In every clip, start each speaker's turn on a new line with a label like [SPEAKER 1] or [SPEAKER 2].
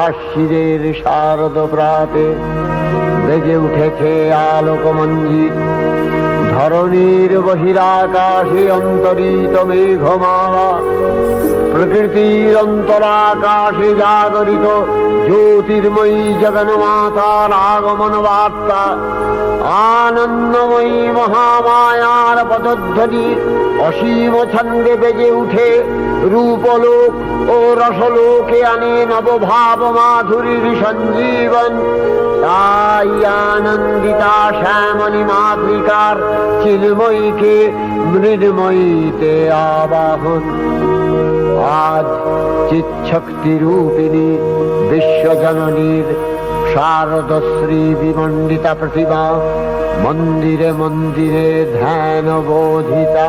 [SPEAKER 1] আকাশের শারদ প্রাতে বেজে উঠেছে আলোকমঞ্জিত। ধরণীর বহিরাকাশে অন্তরিত মেঘমালা, প্রকৃতির অন্তরাকাশে জাগরিত জ্যোতির্ময়ী জগন্মাতার আগমন বার্তা। আনন্দময়ী মহামায়ার পদধ্বনি অসীম ছন্দে বেজে উঠে রূপলোক ও রসলোকে আনে নবভাব মাধুরীর সঞ্জীবন। তাই আনন্দিতা শ্যামণী মাতৃকার চিন্ময়ীকে মৃন্ময়ীতে আবাহন। আজ চিৎশক্তি রূপিণী বিশ্বজননীর শারদশ্রী বিমণ্ডিতা প্রতিমা মন্দিরে মন্দিরে ধ্যান বোধিতা।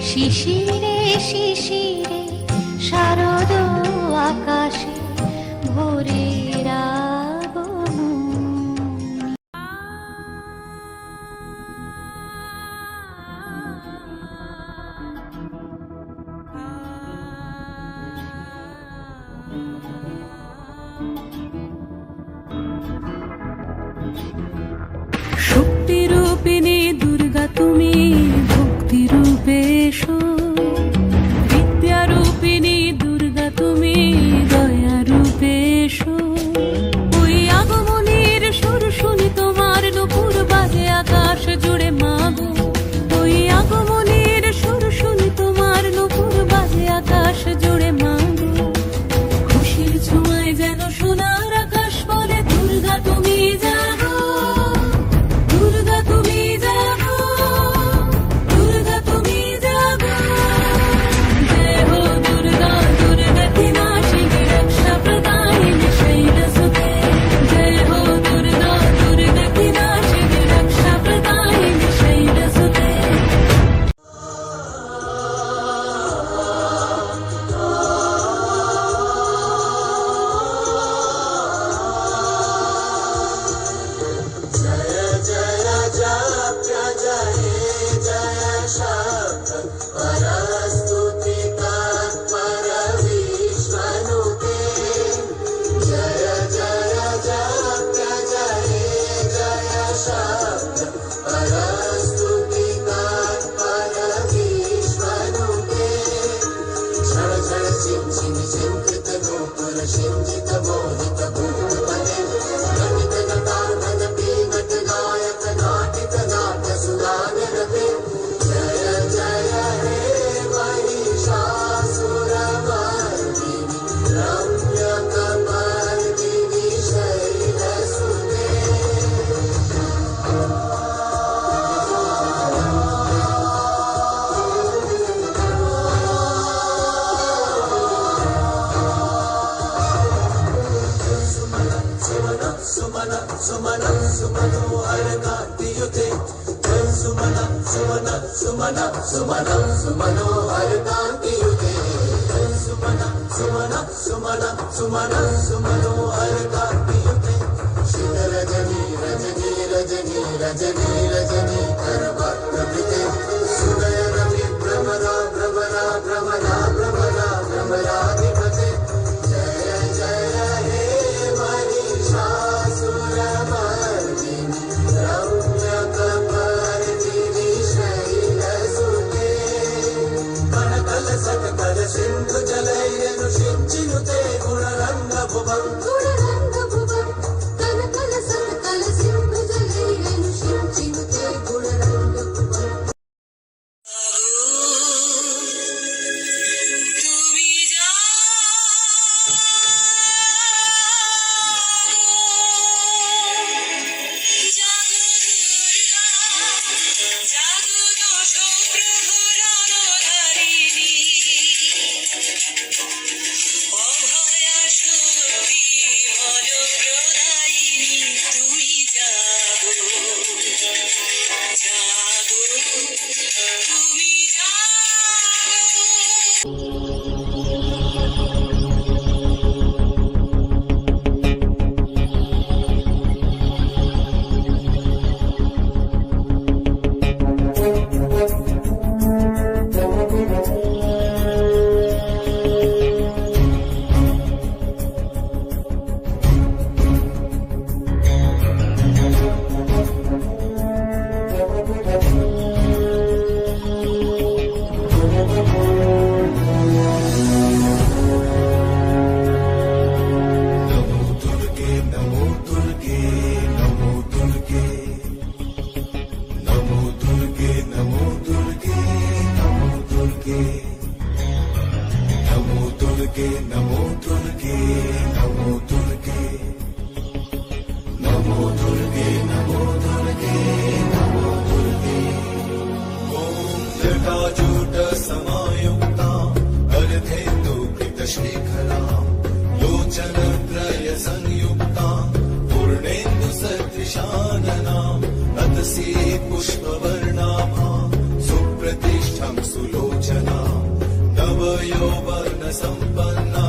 [SPEAKER 2] শিশিরে শিশিরে শারদ আকাশে ভোরের আগমন।
[SPEAKER 3] শক্তি রূপিণী দুর্গা তুমি, ভক্তি রূপে এসো। বিদ্যা রূপিণী দুর্গা তুমি, দয়া রূপে এসো। ওই আগমনের সুর শুনি তোমার, নুপুর বাজে আকাশ জুড়ে মাগো। ওই আগমনের সুর শুনি তোমার, নুপুর বাজে আকাশ জুড়ে মাগো। খুশির ছোঁয়ায় যেন সোনার আকাশ বলে দুর্গা তুমি জাগো, দুর্গা তুমি জাগো, দুর্গা তুমি জাগো। জয় হো দুর্গা, দুর্গতি নাশিনী রক্ষা প্রদায়িনী শৈলসুতে। জয় হো দুর্গা, দুর্গতি নাশিনী রক্ষা প্রদায়িনী শৈলসুতে।
[SPEAKER 4] पुष्पवर्णाभा सुप्रतिष्ठं सुलोचना रूपयौवनसम्पन्ना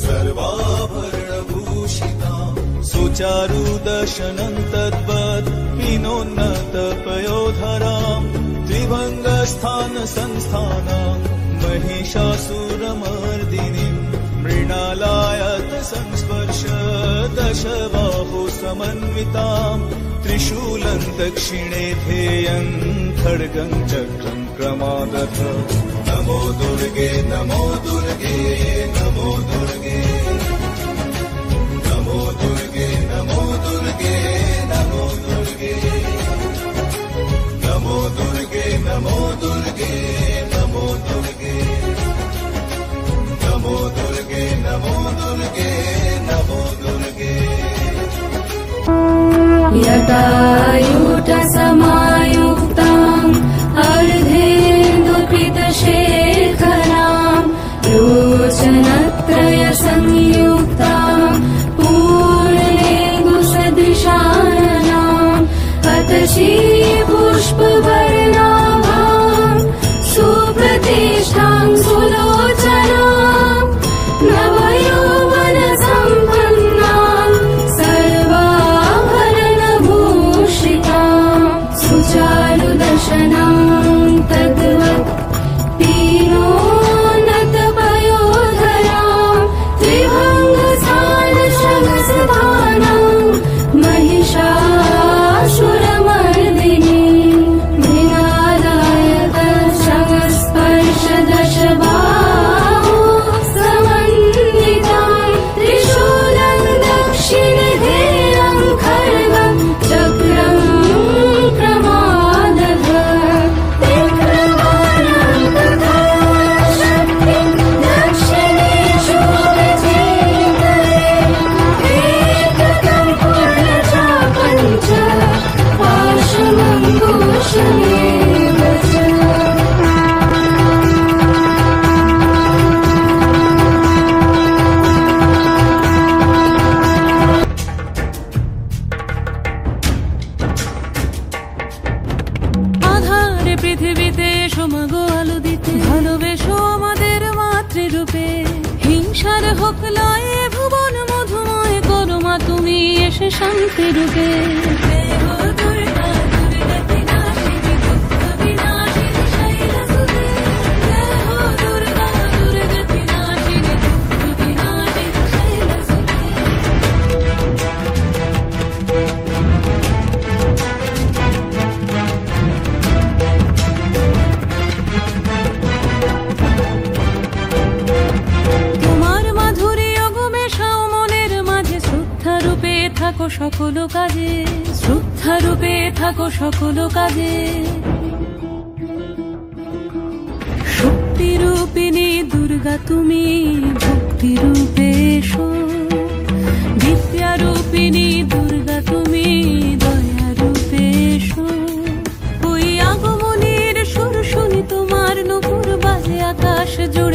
[SPEAKER 4] सर्वाभरणभूषिता सुचारुदर्शनं तद्वत् हिनोन्नतपयोधराम् त्रिभङ्गस्थानसंस्थानाम् महिषासुरमर्दिनीम् मृणालायत संस्पर्श दशबाहु समन्विताम् त्रिशूलं दक्षिणे ध्येयं खड्गं चक्रं क्रमादथ नमो दुर्गे नमो दुर्गे नमो दुर्गे नमो दुर्गे नमो दुर्गे नमो दुर्गे नमो दुर्गे नमो दुर्गे नमो दुर्गे नमो दुर्गे नमो दुर्गे नमो दुर्गे
[SPEAKER 3] यदायुधसमायुक्ताम् अर्धेन्दुपीतशेखराम् लोचनत्रयसंयुक्ताम् पूर्णेन्दुसदृशाननाम् हतशीपुष्पवर्णाभाम् सुप्रतिष्ठाम् सुलोचनाम् नवयौवनसम्पन्नाम् सर्वाभरणभूषिताम् सुचारुदर्शनाम् तद्वत् पीनोन्नतपयोधराम् त्रिभङ्गस्थानशमसधानाम् महिषासुरमर्दिनीम् मृणालायत संस्पर्शदशबाहु समन्विताम् त्रिशूलं दक्षिणध्येयं खड्गं चक्रं क्रमादथ त्रिक्रमाणं तथा शक्तिं दक्षिणेषु गजेतरे एककं पूर्णचापं च पाशमङ्कुशमेव च আধারে পৃথিবীতে সমাগো আলো দিতে ভালোবেসো আমাদের মাতৃরূপে হিংসার হোক লয়ে ভুবন মধুময় করো মা তুমি এসে শান্তি রূপে তোমার মাধুরী অগমেশাও মনের মাঝে শ্রদ্ধা রূপে থাকো সকল কাজে শ্রদ্ধা রূপে থাকো সকল কাজে শক্তি রূপিণী দুর্গা তুমি ভক্তি রূপে এসো বিদ্যা রূপিণী দুর্গা তুমি দয়া রূপে এসো ওই আগমনের সুর শুনি তোমার নূপুর বাজে আকাশ জুড়ে